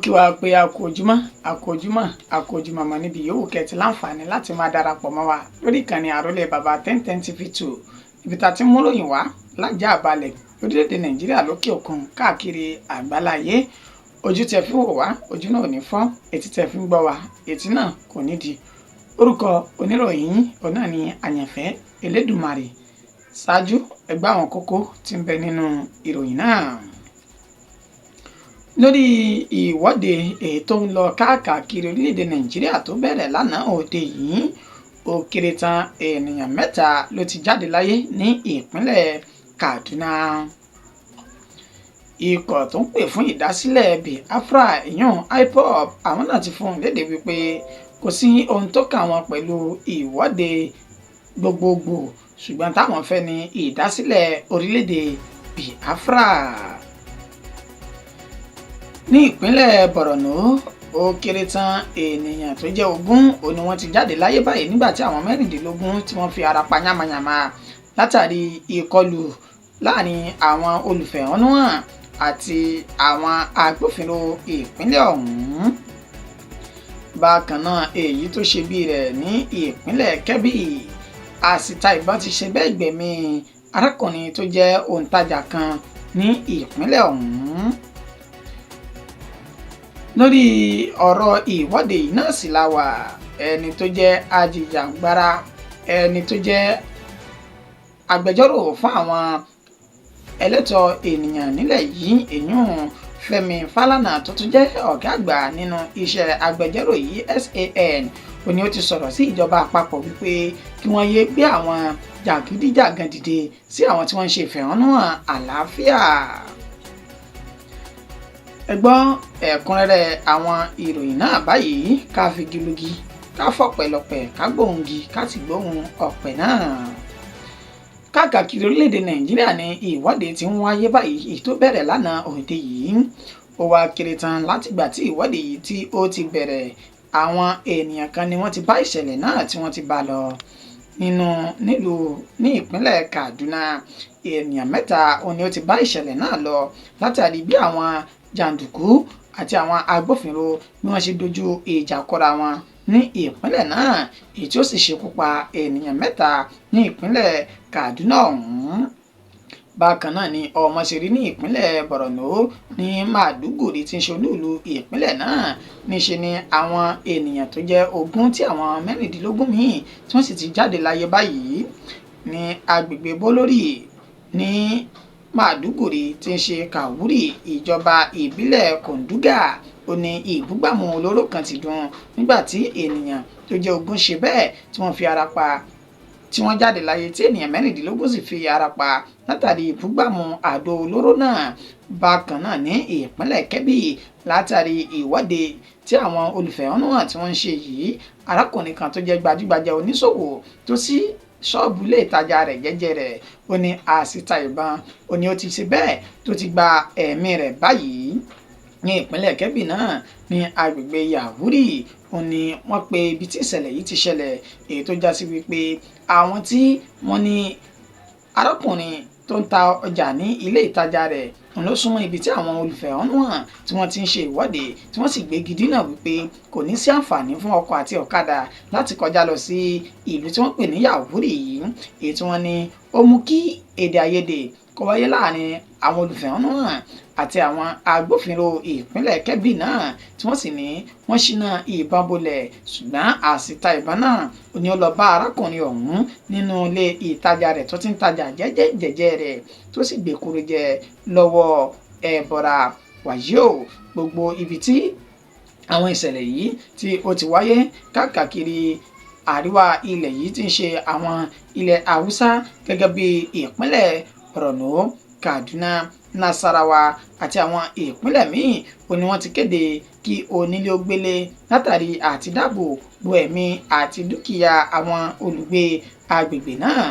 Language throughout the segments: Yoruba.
kí wa pé a kú ojúmọ́ mọ́ níbi yòówù kẹ́tì láǹfààní láti máa darapọ̀ mọ́ wa lórí ìkànnì àrólé bàbá 1010 TV2 ibi tá a ti mú ròyìn wá lájà àbálẹ̀ lórílẹ̀‐èdè nàìjíríà lókè òkun káàkiri àgbáláyé. Ojú tẹ́ fi wò wá ojú náà ò ní fọ́, etí tẹ́ fi ń gbọ́ wá etí náà kò ní di. Orúkọ oníròyìn òun náà ni àyànfẹ́ elédùmarè. Ṣáájú ẹgbẹ́ àwọn kókó tí ń bẹ nínú ìròyìn náà. Lórí ìwọ́de èyí tó ń lọ káàkiri orílẹ̀-èdè nàìjíríà tó bẹ̀rẹ̀ lánàá òde yìí, ó kéré tán ènìyàn 3 ló ti jáde láyé ní ìpínlẹ̀ Kaduna. Ikọ̀ tó ń pè fún ìdásílẹ̀ Biafra ìyún IPOB àwọn náà ti fún un léde wípé kò sí ohun tó kàn wọ́n pẹ̀lú ìwọ́de gbogbogbò, ṣùgbọ́n táwọn fẹ́ ní ìdásílẹ̀ orílẹ̀-èdè Biafra. Ní ìpínlẹ̀ Borno, ó kéré tán ènìyàn tó jẹ́ 20 òun ni wọ́n ti jáde láyé báyìí nígbà tí àwọn 16 tí wọ́n fi ara pa yánmayànma látàrí ìkọlù láàrin àwọn olùfẹ̀hónúhàn àti àwọn agbófinró ìpínlẹ̀ ọ̀hún. Bákan náà èyí tó ṣe bí rẹ̀ ní ìpínlẹ̀ Kebbi, àsìta ìbọn ti ṣe bẹ́ẹ̀ gbẹ̀mí arákùnrin tó jẹ́ òǹtajà kan ní ìpínlẹ̀ ọ̀hún. Lórí ọ̀rọ̀ ìwọ́de yìí náà sì la wà, ẹni tó jẹ́ ajìjàgbara ẹni tó jẹ́ agbẹjọ́rò fún àwọn ẹlẹ́tọ̀ ènìyàn nílẹ̀ yìí èyún Fẹ́mi Fálànà tó tún jẹ́ ọ̀gá àgbà nínú iṣẹ́ agbẹjọ́rò yìí SAN ó ní ó ti sọ̀rọ̀ sí ìjọba àpapọ̀ wípé kí wọ́n yéé gbé àwọn jàgídíjàgan dìde sí àwọn tí wọ́n ń ṣe ìfẹ̀hónúhàn àlàáfíà. Ẹ gbọ́ ẹ̀kúnrẹ́rẹ́ àwọn ìròyìn náà báyìí, ká fi gílógí ká fọ̀pẹ̀lọpẹ̀ ká gbóhùngí ká sì gbóhùn ọ̀pẹ̀ náà. Káàkiri orílẹ̀-èdè nàìjíríà ni ìwọ́de ti ń wáyé báyìí, èyí tó bẹ̀rẹ̀ lánàá òde yìí. Ó wá kéré tán látìgbà tí ìwọ́de yìí tí ó ti bẹ̀rẹ̀, àwọn ènìyàn kan ni wọ́n ti bá ìṣẹ̀lẹ̀ náà tí wọ́n ti bá lọ ní ìpínlẹ̀ Kaduna. Ènìyàn 3 òun ni ó ti bá ìṣẹ̀lẹ̀ náà lọ látàrí bí àwọn jàǹdùkú àti àwọn agbófinró bí wọ́n ṣe dojú ìjà kọra wọn ní ìpínlẹ̀ náà, èyí tí ó sì ṣekú pa ènìyàn 3 ní ìpínlẹ̀ Kaduna ọ̀hún. Bákan náà ni ọmọ ṣe rí ní ìpínlẹ̀ Borno ní Maiduguri tí ń ṣe olúùlú ìpínlẹ̀ náà. Níṣe ni àwọn ènìyàn tó jẹ́ 20 tí àwọn 16 míì tí wọ́n sì ti jáde láyé báyìí ní agbègbè Bolori ní Maiduguri tí ń ṣe Kawuri ìjọba ìbílẹ̀ Konduga. Ó ní ìbúgbàmù olóró kan ti dún nígbà tí ènìyàn tó jẹ́ 20 ṣe bẹ́ẹ̀ tí wọ́n fi ara pa, tí wọ́n jáde láyé tí ènìyàn 16 sì fi ara pa látàrí ìbúgbàmù àdó olóró náà. Bákan náà ní ìpínlẹ̀ Kebbi, látàrí ìwọ́de tí àwọn olùfẹ̀hónúhàn tí wọ́n ń ṣe yìí, arákùnrin kan tó jẹ́ gbajúgbajà oníṣòwò tó sí ṣọ́ọ̀bù ilé ìtajà rẹ̀ jẹ́jẹ́ rẹ̀, ó ní àsìta ìbọn ó ní ó ti ṣe bẹ́ẹ̀ tó ti gba ẹ̀mí rẹ̀ báyìí. Ní ìpínlẹ̀ Kebbi náà ní agbègbè Yawuri ó ní wọ́n pe ibi tí ìṣẹ̀lẹ̀ yìí ti ṣẹlẹ̀, èyí tó já sí wípé àwọn tí wọ́n ní arákùnrin tó ń ta ọjà ní ilé ìtajà rẹ̀ òun ló súnmọ́ ibi tí àwọn olùfẹ̀hónúhàn tí wọ́n ti ń ṣe ìwọ́de tí wọ́n sì gbégi dínà wípé kò ní sí àǹfààní fún ọkọ̀ àti ọ̀kadà láti kọjá lọ sí ìlú tí wọ́n pè ní Yawuri yìí, èyí tí wọ́n ní ó mú kí èdè àìyedè kó wáyé láàrin àwọn olùfẹ̀hónúhàn àti àwọn agbófinró ìpínlẹ̀ Kebbi náà tí wọ́n sì ní wọ́n ṣínà ìbọn bolẹ̀, ṣùgbọ́n àsìta ìbọn náà ó ní ó lọ bá arákùnrin ọ̀hún nínú ilé ìtajà rẹ̀ tó ti ń tajà jẹ́jẹ́ rẹ̀ tó sì gbèkúrú jẹ lọ́wọ́ ẹ̀bọ̀ra. Wàyí o, gbogbo ibi tí àwọn ìṣẹ̀lẹ̀ yìí tí ó ti wáyé káàkiri àríwá ilẹ̀ yìí tí ń ṣe àwọn ilẹ̀ Haúsá gẹ́gẹ́ bí ìpínlẹ̀ Borno, Kaduna, Nasarawa àti àwọn ìpínlẹ̀ míì ó ní wọ́n ti kéde kí onílé ó gbélé látàrí àti dáàbò bo ẹ̀mí àti dúkìá àwọn olùgbé agbègbè náà.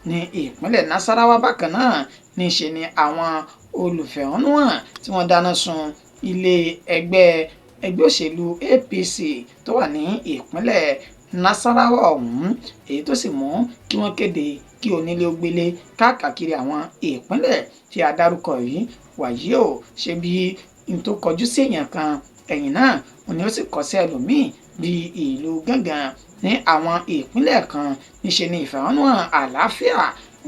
Ní ìpínlẹ̀ Nasarawa bákan náà níṣe ni àwọn olùfẹ̀hónúhàn tí wọ́n dáná sun ilé ẹgbẹ́ òṣèlú APC tó wà ní ìpínlẹ̀ Nasarawa ọ̀hún, èyí tó sì mú kí wọ́n kéde kí onílé ó gbélé káàkiri àwọn ìpínlẹ̀ tí a dárúkọ yìí. Wàyí o, ṣe bí n tó kọjú sí èèyàn kan ẹ̀yìn náà òní ó sì kọ́ sí ẹlòmíì bí ìlú Gángan ní àwọn ìpínlẹ̀ kan. Níṣe ni ìfẹ̀hónúhàn àlàáfíà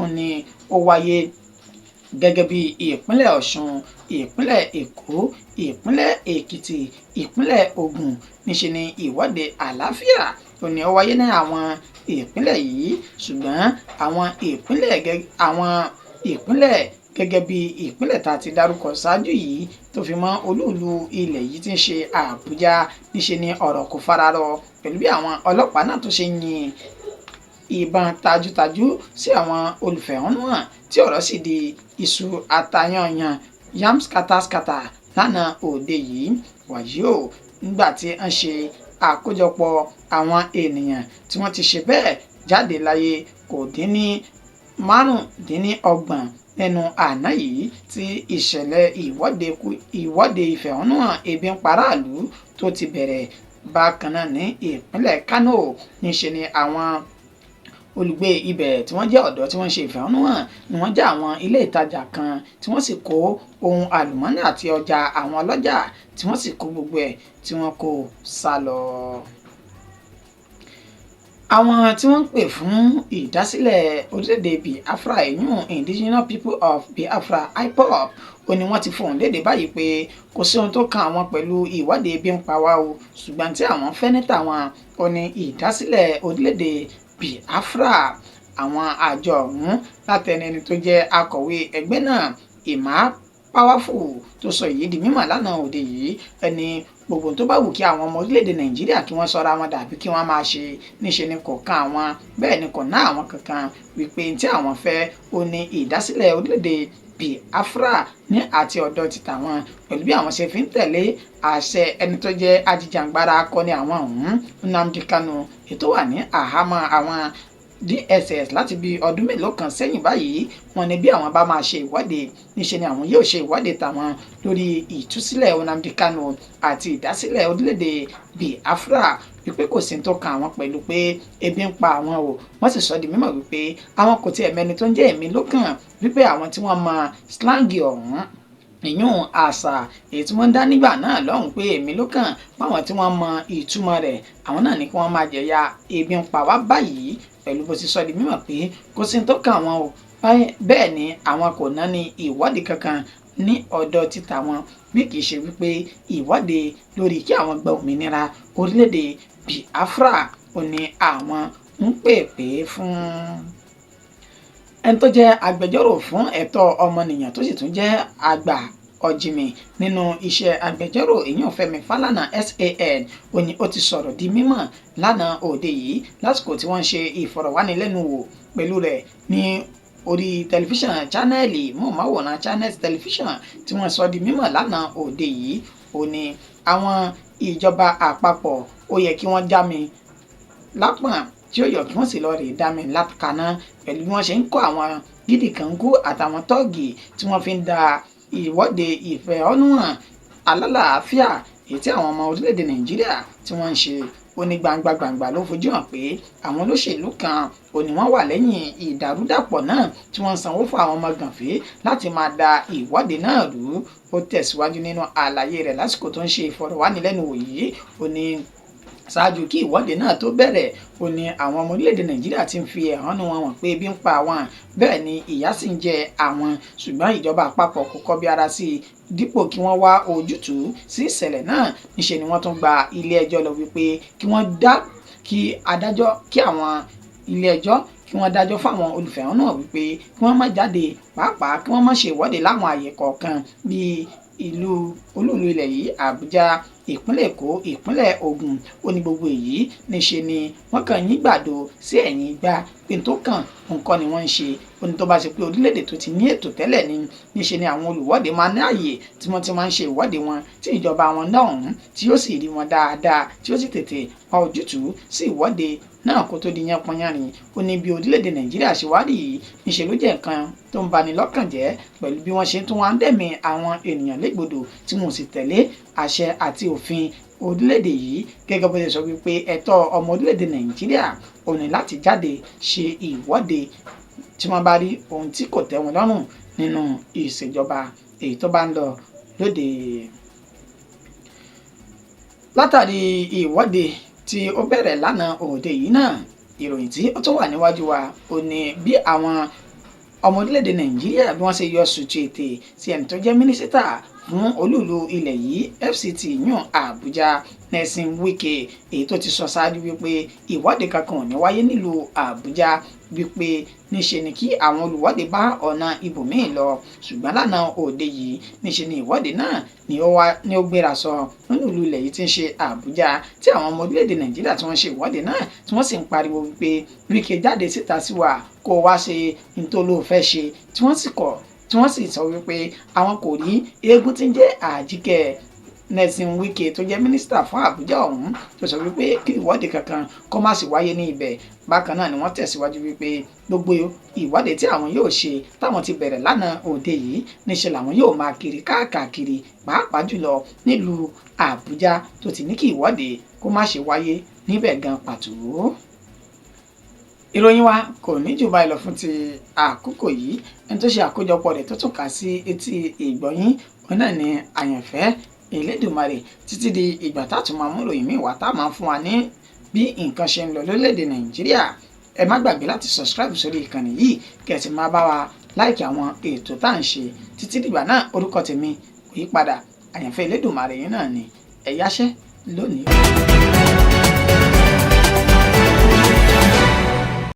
òní ó wáyé gẹ́gẹ́ bí ìpínlẹ̀ Ọ̀ṣun, ìpínlẹ̀ Èkó, ìpínlẹ̀ Èkìtì, ìpínlẹ̀ Ògùn. Níṣe ni ìwọ́de àlàáfíà òní ó wáyé ní àwọn ìpínlẹ̀ yìí, ṣùgbọ́n àwọn ìpínlẹ̀ gẹ́gẹ́ bí ìpínlẹ̀ tá a ti dárúkọ ṣáájú yìí tó fi mọ́ olúùlú ilẹ̀ yìí tí ń ṣe Àbújá. Níṣe ni ọ̀rọ̀ kò fararọ pẹ̀lú bí àwọn ọlọ́pàá náà tó ṣe yin ìbọn tajútajú sí àwọn olùfẹ̀hónúhàn tí ọ̀rọ̀ sì di iṣu atayanyan yam skataskata lánàá òde yìí. Wàyí o, nígbà tí wọ́n ṣe àkójọpọ̀ àwọn ènìyàn tí wọ́n ti ṣe bẹ́ẹ̀ jáde láyé kò dín ní 25 nínú àná yìí tí ìṣẹ̀lẹ̀ ìwọ́de ìfẹ̀hónúhàn ebi ń paráàlú tó ti bẹ̀rẹ̀. Bákan náà ní ìpínlẹ̀ Kánò, níṣe ni àwọn olùgbé ibẹ̀ tí wọ́n jẹ́ ọ̀dọ́ tí wọ́n ṣe ìfẹ̀hónúhàn ni wọ́n já àwọn ilé ìtajà kan tí wọ́n sì kó ohun àlùmọ́ọ́nì àti ọjà àwọn ọlọ́jà tí wọ́n sì kó gbogbo ẹ̀ tí wọ́n kó sá lọ. Àwọn tí wọ́n ń pè fún ìdásílẹ̀ orílẹ̀-èdè Biafra ìyún Indigenous People of Biafra IPOB ó ní wọ́n ti fohùn lédè báyìí pé kò sí ohun tó kan àwọn pẹ̀lú ìwọ́de ebi ń pa wá o, ṣùgbọ́n tí àwọn fẹ́ ní tàwọn ó ní ìdásílẹ̀ orílẹ̀-èdè Biafra. Àwọn àjọ ọ̀hún látẹnu ẹni tó jẹ́ akọ̀wé ẹgbẹ́ náà Emma Powerful tó sọ èyí di mímọ̀ lánàá òde yìí. Ẹni gbogbo tó bá wù kí àwọn ọmọ orílẹ̀-èdè Nàìjíríà kí wọ́n sọra wọn dàbí kí wọ́n máa ṣe, níṣe ni kò kan àwọn, bẹ́ẹ̀ ni kò ná àwọn kankan, wípé tí àwọn fẹ́ ó ní ìdásílẹ̀ orílẹ̀-èdè Biafra ní àti ọ̀dọ̀ ti tàwọn pẹ̀lú bí àwọn ṣe fi ń tẹ̀lé àṣẹ ẹni tó jẹ́ ajìjàǹgbara akọni àwọn ọ̀hún Nnamdi Kanu ètò wà ní àhámọ́ àwọn DSS láti bí ọdún mélòó kan sẹ́yìn báyìí. Wọ́n ní bí àwọn bá máa ṣe ìwọ́de, níṣe ni àwọn yóò ṣe ìwọ́de tàwọn lórí ìtúsílẹ̀ Nnamdi Kanu àti ìdásílẹ̀ orílẹ̀-èdè Biafra, wípé kò sí tó kan àwọn pẹ̀lú pé ebi ń pa àwọn o. Wọ́n sì sọ di mímọ̀ wípé àwọn kò tiẹ̀ mẹ́ni tó ń jẹ́ èmi lókàn, wípé àwọn tí wọ́n mọ slangi ọ̀hún ìyún àṣà èyí tí wọ́n ń dá nígbà náà lọ́hùn pé èmi ló kàn páwọn tí wọ́n mọ ìtumọ̀ rẹ̀ àwọn náà ní kí wọ́n máa jẹ̀yà ebi ń pa wá báyìí, pẹ̀lú bó ti sọ di mímọ̀ pé kò sí tó kàn wọ́n o. Bẹ́ẹ̀ ni àwọn kò ná ní ìwọ́de kankan ní ọ̀dọ̀ títà wọn bí kì í ṣe wípé ìwọ́de lórí kí àwọn gba òmìnira orílẹ̀-èdè Biafra ò ní àwọn ń pè fún. Ẹni tó jẹ́ agbẹjọ́rò fún ẹ̀tọ́ ọmọnìyàn tó sì tún jẹ́ àgbà ọ̀jìmì nínú iṣẹ́ agbẹjọ́rò ìyẹn Fẹ́mi Fálànà SAN ó ní ó ti sọ̀rọ̀ di mímọ̀ lánàá òde yìí lásìkò tí wọ́n ń ṣe ìfọ̀rọ̀wánilẹ́nuwò pẹ̀lú rẹ̀ ní orí tẹlifíṣàn chánẹ́ẹ̀lì mọ̀ọ́máwòrán Channels tẹlifíṣàn tí wọ́n sọ di mímọ̀ lánàá òde yìí ó ní àwọn ìjọba àpapọ̀ ó yẹ kí wọ́n já mi lápọ̀n tí ó yọ kí wọ́n sì lọ rè dá mi látàkánná pẹ̀lú bí wọ́n ṣe ń kó àwọn gídìkànkú àtàwọn tọ́ọ̀gì tí wọ́n fi ń da ìwọ́de ìfẹ̀hónúhàn alálàáfíà èyí tí àwọn ọmọ orílẹ̀-èdè Nàìjíríà tí wọ́n ń ṣe ó ní gbangba ló fojú hàn pé àwọn olóṣèlú kan ò ní wọ́n wà lẹ́yìn ìdàrúdàpọ̀ náà tí wọ́n ń sanwó fún àwọn ọmọ gànfẹ́ láti máa da ìwọ́de náà rú. Ó tẹ̀síwájú nínú àlàyé rẹ̀ lásìkò tó ń ṣe ìfọ̀rọ̀wánilẹ́nuwò yìí ó ní ṣáájú kí ìwọ́de náà tó bẹ̀rẹ̀ ó ní àwọn ọmọ orílẹ̀-èdè Nàìjíríà ti ń fi ẹ̀hónú wọn hàn pé ebi ń pa àwọn, bẹ́ẹ̀ ni ìyà sì ń jẹ àwọn, ṣùgbọ́n ìjọba àpapọ̀ kò kọbi ara sí i. Dípò kí wọ́n wá ojútùú sí ìṣẹ̀lẹ̀ náà, níṣe ni wọ́n tún gba ilé ẹjọ́ lọ wípé kí àwọn ilé ẹjọ́ kí wọ́n dájọ́ fáwọn olùfẹ̀hónúhàn wípé kí wọ́n má jáde, pàápàá kí wọ́n má ṣe ìwọ́de láwọn àyè kọ̀ọ̀kan bíi olúùlú ilẹ̀ yìí Àbújá, ìpínlẹ̀ Èkó, ìpínlẹ̀ Ògùn. Ó ní gbogbo èyí níṣe ni wọ́n kàn yín gbàdo sí ẹ̀yìn igbá pé tó kàn nǹkan ni wọ́n ń ṣe. Ó ní tó bá ṣe pé orílẹ̀-èdè tó ti ní ètò tẹ́lẹ̀ ni níṣe ni àwọn olùwọ́de máa ní àyè tí wọ́n ti máa ń ṣe ìwọ́de wọn tí ìjọba wọn náà ọ̀hún tí yóò sì rí wọn dáadáa tí ó sì tètè wá ojútùú sí ìwọ́de náà kó tó di yánpọnyánrin. Ó ní bí orílẹ̀-èdè Nàìjíríà ṣe wá rí yìí níṣe ló jẹ́ nǹkan tó ń bani lọ́kàn jẹ́ pẹ̀lú bí wọ́n ṣe tún wá ń dẹ̀mí àwọn ènìyàn légbodò tí wọn ò sì tẹ̀lé àṣẹ àti òfin orílẹ̀-èdè yìí, gẹ́gẹ́ bó ṣe sọ wípé ẹ̀tọ́ ọmọ orílẹ̀-èdè Nàìjíríà ò ní láti jáde ṣe ìwọ́de tí wọ́n bá rí ohun tí kò tẹ́ wọn lọ́rùn nínú ìṣèjọba èyí tó bá ń lọ lóde. látàrí ìwọ́de tí ó bẹ̀rẹ̀ lánàá òde yìí náà, ìròyìn tí ó tún wà níwájú wa ò ní bí àwọn ọmọ orílẹ̀-èdè Nàìjíríà bí wọ́n ṣe yọ sùtù ètè sí ẹni tó jẹ́ mínísítà fún olúùlú ilẹ̀ yìí FCT yún Àbújá Nyesom Wike, èyí tó ti sọ ṣáájú wípé ìwọ́de kankan ò ní wáyé nílùú Àbújá, wípé níṣe ni kí àwọn olùwọ́de bá ọ̀nà ibòmíì lọ. Ṣùgbọ́n lánàá òde yìí níṣe ni ìwọ́de náà ni ó gbéra sọ nínú ìlú ilẹ̀ yìí tí ń ṣe Àbújá, tí àwọn ọmọ orílẹ̀-èdè Nàìjíríà tí wọ́n ṣe ìwọ́de náà tí wọ́n sì ń pariwo wípé Wike jáde síta sí wa kó wá ṣe nítorí ó fẹ́ ṣe, tí wọ́n sì kọ̀, tí wọ́n sì sọ wípé àwọn kò rí eégún tí ń jẹ́ Àjíkẹ́ Nyesom Wike tó jẹ́ mínísítà fún Àbújá ọ̀hún tó sọ wípé kí ìwọ́de kankan kó má sì wáyé ní ibẹ̀. Bákan náà ni wọ́n tẹ̀síwájú wípé gbogbo ìwọ́de tí àwọn yóò ṣe táwọn ti bẹ̀rẹ̀ lánàá òde yìí níṣẹ́ làwọn yóò máa kiri káàkiri, pàápàá jùlọ nílùú Àbújá tó ti ní kí ìwọ́de kó má ṣe wáyé níbẹ̀ gan pàtó. Ìròyìn wa kò ní jù báyìí lọ fún ti àkókò yìí. Ẹni tó ṣe àkójọpọ̀ rẹ̀ tó tún kà sí etí ìgbọ̀yín òun náà ni Àyànfẹ́ Elédùmarè. Títí di ìgbà tá a tún máa mú ìròyìn míì wá tá a máa fún wa ní bí nǹkan ṣe ń lọ lórílẹ̀‐èdè Nàìjíríà. Ẹ má gbàgbé láti subscribe sórí ìkànnì yìí kí ẹ sì máa bá wa láìkì àwọn ètò tá à ń ṣe. Títí dìgbà náà, orúkọ tèmi kò yí padà, Àyànfẹ́ Elédùmarè yín náà ni. Ẹ yáṣẹ́ lónìí.